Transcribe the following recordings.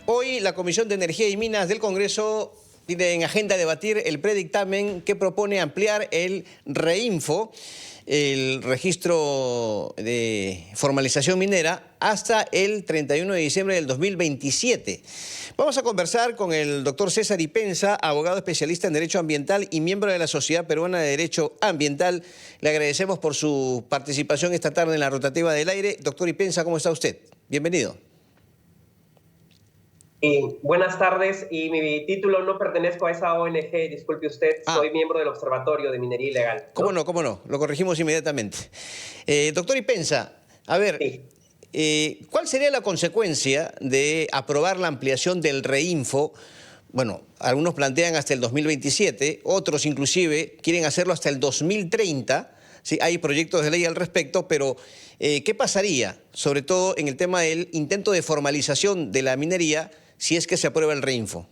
Hoy la Comisión de Energía y Minas del Congreso tiene en agenda debatir el predictamen que propone ampliar el REINFO, el registro de formalización minera, hasta el 31 de diciembre del 2027. Vamos a conversar con el doctor César Ipenza, abogado especialista en Derecho Ambiental y miembro de la Sociedad Peruana de Derecho Ambiental. Le agradecemos por su participación esta tarde en la rotativa del aire. Doctor Ipenza, ¿cómo está usted? Bienvenido. Buenas tardes, y mi título no pertenezco a esa ONG, disculpe usted, soy miembro del Observatorio de Minería Ilegal. ¿Cómo no? Lo corregimos inmediatamente. Doctor Ipenza, a ver, sí. ¿Cuál sería la consecuencia de aprobar la ampliación del REINFO? Bueno, algunos plantean hasta el 2027, otros inclusive quieren hacerlo hasta el 2030. Sí, hay proyectos de ley al respecto, pero ¿qué pasaría, sobre todo en el tema del intento de formalización de la minería, si es que se aprueba el REINFO?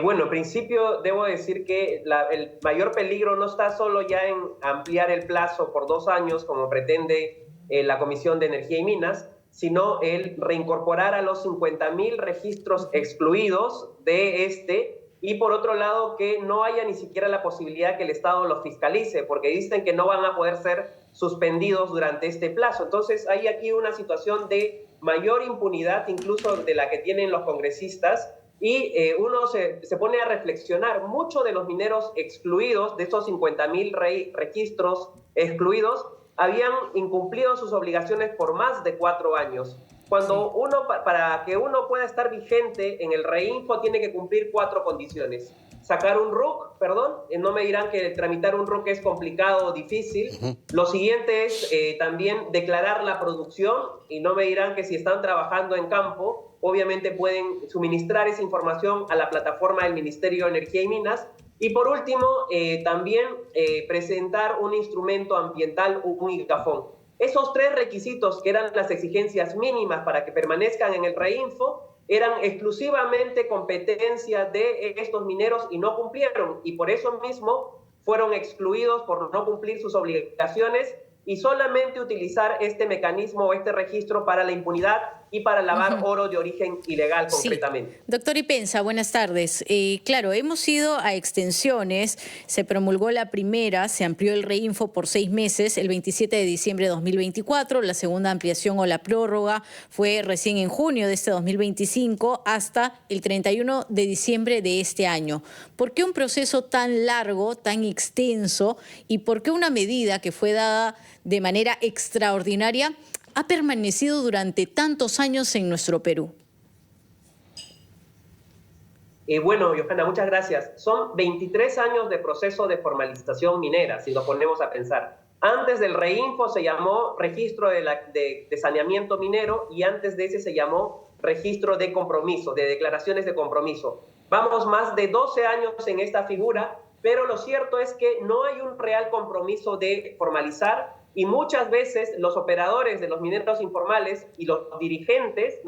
Bueno, en principio debo decir que el mayor peligro no está solo ya en ampliar el plazo por 2 años, como pretende la Comisión de Energía y Minas, sino el reincorporar a los 50.000 registros excluidos de este, y por otro lado que no haya ni siquiera la posibilidad que el Estado los fiscalice, porque dicen que no van a poder ser suspendidos durante este plazo. Entonces hay aquí una situación de mayor impunidad incluso de la que tienen los congresistas, y uno se pone a reflexionar. Muchos de los mineros excluidos, de estos 50.000 registros excluidos, habían incumplido sus obligaciones por más de 4 años. Cuando para que uno pueda estar vigente en el REINFO, tiene que cumplir 4 condiciones. Sacar un RUC, no me dirán que tramitar un RUC es complicado o difícil. Lo siguiente es también declarar la producción, y no me dirán que si están trabajando en campo, obviamente pueden suministrar esa información a la plataforma del Ministerio de Energía y Minas. Y por último, también presentar un instrumento ambiental, un IGAFON. Esos 3 requisitos, que eran las exigencias mínimas para que permanezcan en el REINFO, eran exclusivamente competencia de estos mineros y no cumplieron. Y por eso mismo fueron excluidos por no cumplir sus obligaciones y solamente utilizar este mecanismo o este registro para la impunidad y para lavar oro de origen ilegal, concretamente. Sí. Doctor Ipenza, buenas tardes. Claro, hemos ido a extensiones, se promulgó la primera, se amplió el REINFO por 6 meses, el 27 de diciembre de 2024, la segunda ampliación o la prórroga fue recién en junio de este 2025 hasta el 31 de diciembre de este año. ¿Por qué un proceso tan largo, tan extenso, y por qué una medida que fue dada de manera extraordinaria ha permanecido durante tantos años en nuestro Perú? Bueno, Johanna, muchas gracias. Son 23 años de proceso de formalización minera, si nos ponemos a pensar. Antes del REINFO se llamó Registro de Saneamiento Minero, y antes de ese se llamó Registro de Compromiso, de Declaraciones de Compromiso. Vamos más de 12 años en esta figura, pero lo cierto es que no hay un real compromiso de formalizar. Y muchas veces los operadores de los mineros informales y los dirigentes,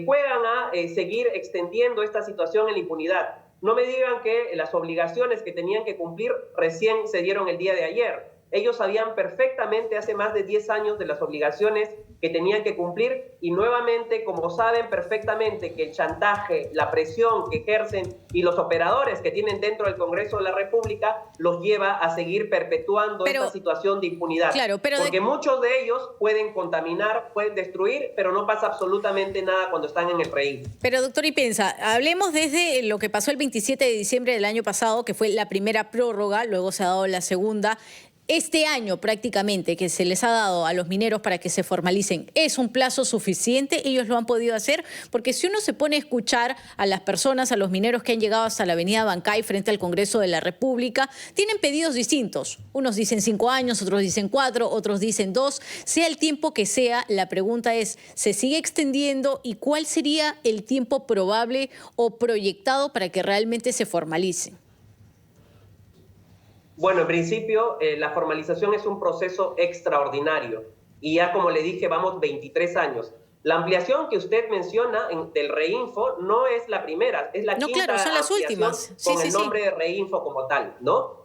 juegan a seguir extendiendo esta situación en la impunidad. No me digan que las obligaciones que tenían que cumplir recién se dieron el día de ayer. Ellos sabían perfectamente hace más de 10 años de las obligaciones que tenían que cumplir, y nuevamente, como saben perfectamente que el chantaje, la presión que ejercen y los operadores que tienen dentro del Congreso de la República los lleva a seguir perpetuando esta situación de impunidad. Claro, porque muchos de ellos pueden contaminar, pueden destruir, pero no pasa absolutamente nada cuando están en el REINFO. Pero, doctor Ipenza, hablemos desde lo que pasó el 27 de diciembre del año pasado, que fue la primera prórroga, luego se ha dado la segunda. Este año prácticamente que se les ha dado a los mineros para que se formalicen, ¿es un plazo suficiente? ¿Ellos lo han podido hacer? Porque si uno se pone a escuchar a las personas, a los mineros que han llegado hasta la avenida Bancay frente al Congreso de la República, tienen pedidos distintos. Unos dicen 5 años, otros dicen 4, otros dicen 2. Sea el tiempo que sea, la pregunta es, ¿se sigue extendiendo? ¿Y cuál sería el tiempo probable o proyectado para que realmente se formalice? Bueno, en principio, la formalización es un proceso extraordinario, y ya como le dije, vamos 23 años. La ampliación que usted menciona del REINFO no es la primera, es la quinta claro, son las últimas. Con el nombre de REINFO como tal,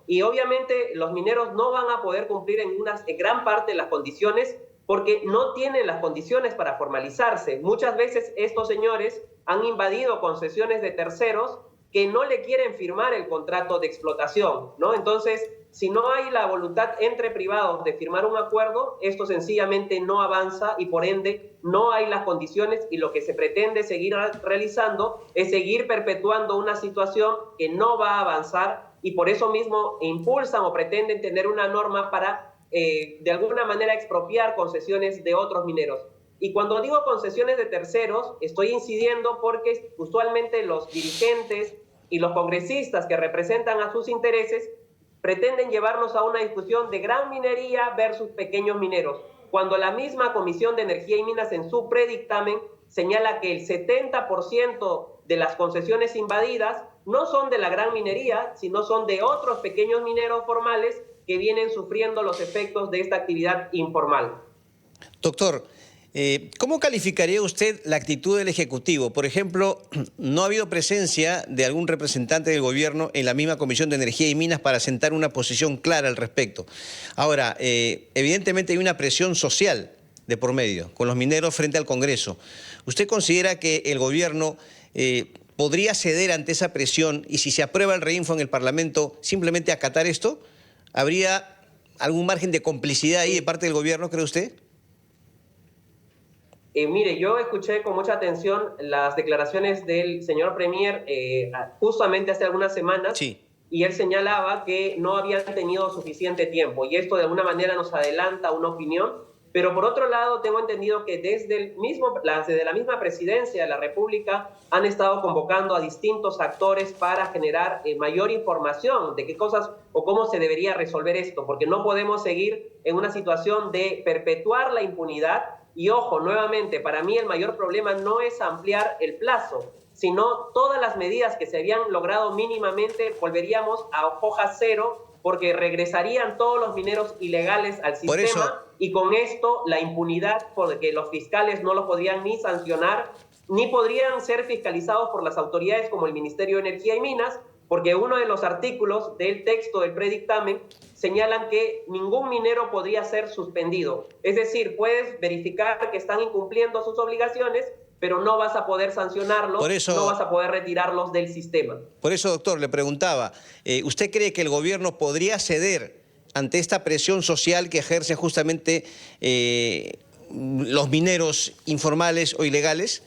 Y obviamente los mineros no van a poder cumplir en gran parte de las condiciones, porque no tienen las condiciones para formalizarse. Muchas veces estos señores han invadido concesiones de terceros que no le quieren firmar el contrato de explotación, ¿no? Entonces, si no hay la voluntad entre privados de firmar un acuerdo, esto sencillamente no avanza y por ende no hay las condiciones, y lo que se pretende seguir realizando es seguir perpetuando una situación que no va a avanzar, y por eso mismo impulsan o pretenden tener una norma para de alguna manera expropiar concesiones de otros mineros. Y cuando digo concesiones de terceros, estoy incidiendo porque usualmente los dirigentes y los congresistas que representan a sus intereses pretenden llevarnos a una discusión de gran minería versus pequeños mineros, cuando la misma Comisión de Energía y Minas en su predictamen señala que el 70% de las concesiones invadidas no son de la gran minería, sino son de otros pequeños mineros formales que vienen sufriendo los efectos de esta actividad informal. Doctor, ¿cómo calificaría usted la actitud del Ejecutivo? Por ejemplo, no ha habido presencia de algún representante del gobierno en la misma Comisión de Energía y Minas para sentar una posición clara al respecto. Ahora, evidentemente hay una presión social de por medio con los mineros frente al Congreso. ¿Usted considera que el gobierno podría ceder ante esa presión y si se aprueba el reinfo en el Parlamento, simplemente acatar esto? ¿Habría algún margen de complicidad ahí de parte del gobierno, cree usted? Mire, yo escuché con mucha atención las declaraciones del señor Premier justamente hace algunas semanas, sí, y él señalaba que no habían tenido suficiente tiempo, y esto de alguna manera nos adelanta una opinión, pero por otro lado tengo entendido que desde la misma presidencia de la República han estado convocando a distintos actores para generar mayor información de qué cosas o cómo se debería resolver esto, porque no podemos seguir en una situación de perpetuar la impunidad. Y ojo, nuevamente, para mí el mayor problema no es ampliar el plazo, sino todas las medidas que se habían logrado mínimamente volveríamos a hoja cero, porque regresarían todos los mineros ilegales al sistema y con esto la impunidad, porque los fiscales no los podrían ni sancionar, ni podrían ser fiscalizados por las autoridades como el Ministerio de Energía y Minas, porque uno de los artículos del texto del predictamen señalan que ningún minero podría ser suspendido. Es decir, puedes verificar que están incumpliendo sus obligaciones, pero no vas a poder sancionarlos, no vas a poder retirarlos del sistema. Por eso, doctor, le preguntaba, ¿usted cree que el gobierno podría ceder ante esta presión social que ejercen justamente los mineros informales o ilegales?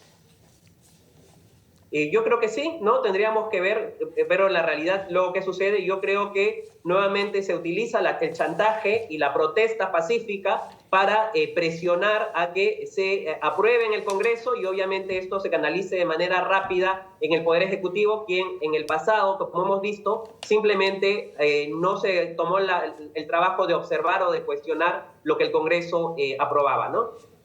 Yo creo que sí, ¿no? Tendríamos que ver, pero en la realidad lo que sucede, yo creo que nuevamente se utiliza el chantaje y la protesta pacífica para presionar a que se apruebe en el Congreso, y obviamente esto se canalice de manera rápida en el Poder Ejecutivo, quien en el pasado, como hemos visto, simplemente no se tomó el trabajo de observar o de cuestionar lo que el Congreso aprobaba, ¿no?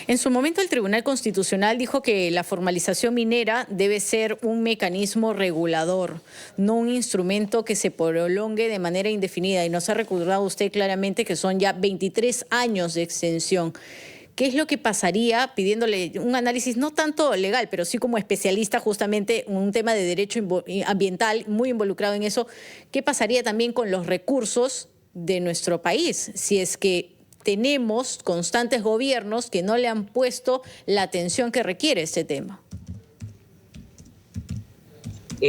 En su momento el Tribunal Constitucional dijo que la formalización minera debe ser un mecanismo regulador, no un instrumento que se prolongue de manera indefinida. Y nos ha recordado usted claramente que son ya 23 años de extensión. ¿Qué es lo que pasaría, pidiéndole un análisis no tanto legal, pero sí como especialista justamente en un tema de derecho ambiental, muy involucrado en eso? ¿Qué pasaría también con los recursos de nuestro país si es que tenemos constantes gobiernos que no le han puesto la atención que requiere este tema?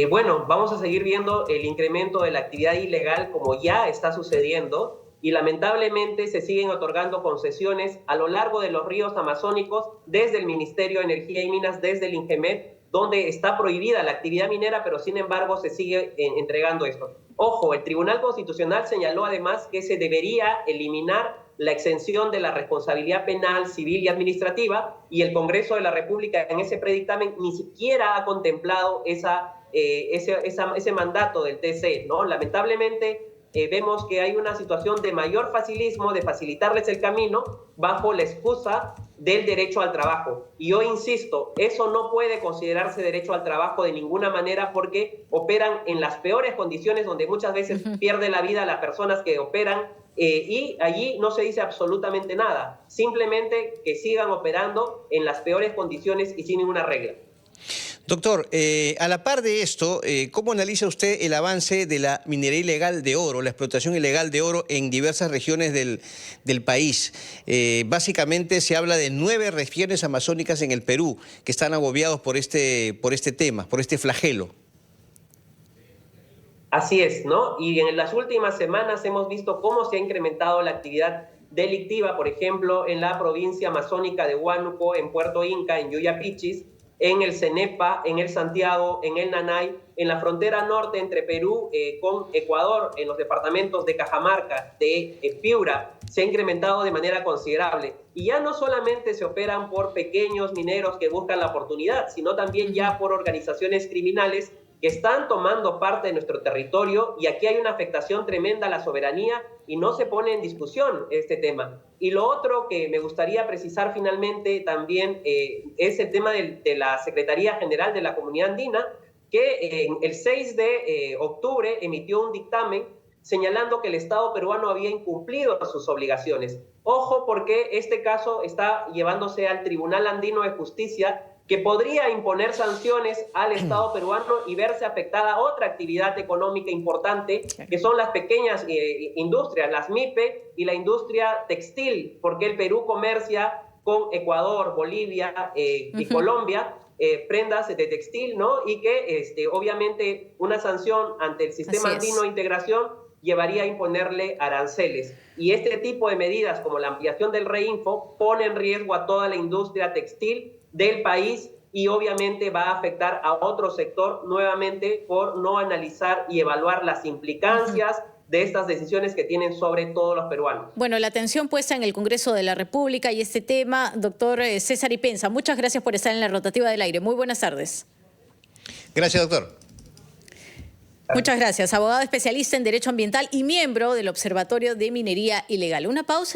Bueno, vamos a seguir viendo el incremento de la actividad ilegal como ya está sucediendo, y lamentablemente se siguen otorgando concesiones a lo largo de los ríos amazónicos desde el Ministerio de Energía y Minas, desde el INGEMET, donde está prohibida la actividad minera, pero sin embargo se sigue entregando esto. Ojo, el Tribunal Constitucional señaló además que se debería eliminar la exención de la responsabilidad penal, civil y administrativa, y el Congreso de la República en ese predictamen ni siquiera ha contemplado ese mandato del TC, ¿no? Lamentablemente vemos que hay una situación de mayor facilismo, de facilitarles el camino bajo la excusa del derecho al trabajo. Y yo insisto, eso no puede considerarse derecho al trabajo de ninguna manera, porque operan en las peores condiciones, donde muchas veces pierde la vida las personas que operan, y allí no se dice absolutamente nada, simplemente que sigan operando en las peores condiciones y sin ninguna regla. Doctor, a la par de esto, ¿cómo analiza usted el avance de la minería ilegal de oro, la explotación ilegal de oro en diversas regiones del país? Básicamente se habla de 9 regiones amazónicas en el Perú que están agobiados por este tema, por este flagelo. Así es, ¿no? Y en las últimas semanas hemos visto cómo se ha incrementado la actividad delictiva, por ejemplo, en la provincia amazónica de Huánuco, en Puerto Inca, en Yuyapichis, en el Cenepa, en el Santiago, en el Nanay, en la frontera norte entre Perú con Ecuador, en los departamentos de Cajamarca, de Piura, se ha incrementado de manera considerable. Y ya no solamente se operan por pequeños mineros que buscan la oportunidad, sino también ya por organizaciones criminales que están tomando parte de nuestro territorio, y aquí hay una afectación tremenda a la soberanía y no se pone en discusión este tema. Y lo otro que me gustaría precisar finalmente también es el tema de la Secretaría General de la Comunidad Andina, que el 6 de octubre emitió un dictamen señalando que el Estado peruano había incumplido sus obligaciones. Ojo, porque este caso está llevándose al Tribunal Andino de Justicia, que podría imponer sanciones al Estado peruano y verse afectada otra actividad económica importante, que son las pequeñas industrias, las MIPE y la industria textil, porque el Perú comercia con Ecuador, Bolivia y Colombia, prendas de textil, ¿no? Y que obviamente una sanción ante el sistema andino de integración llevaría a imponerle aranceles. Y este tipo de medidas, como la ampliación del Reinfo, pone en riesgo a toda la industria textil del país y obviamente va a afectar a otro sector nuevamente por no analizar y evaluar las implicancias de estas decisiones que tienen sobre todos los peruanos. Bueno, la atención puesta en el Congreso de la República y este tema, doctor César Ipenza, muchas gracias por estar en la rotativa del aire. Muy buenas tardes. Gracias, doctor. Muchas gracias. Abogado especialista en Derecho Ambiental y miembro del Observatorio de Minería Ilegal. Una pausa.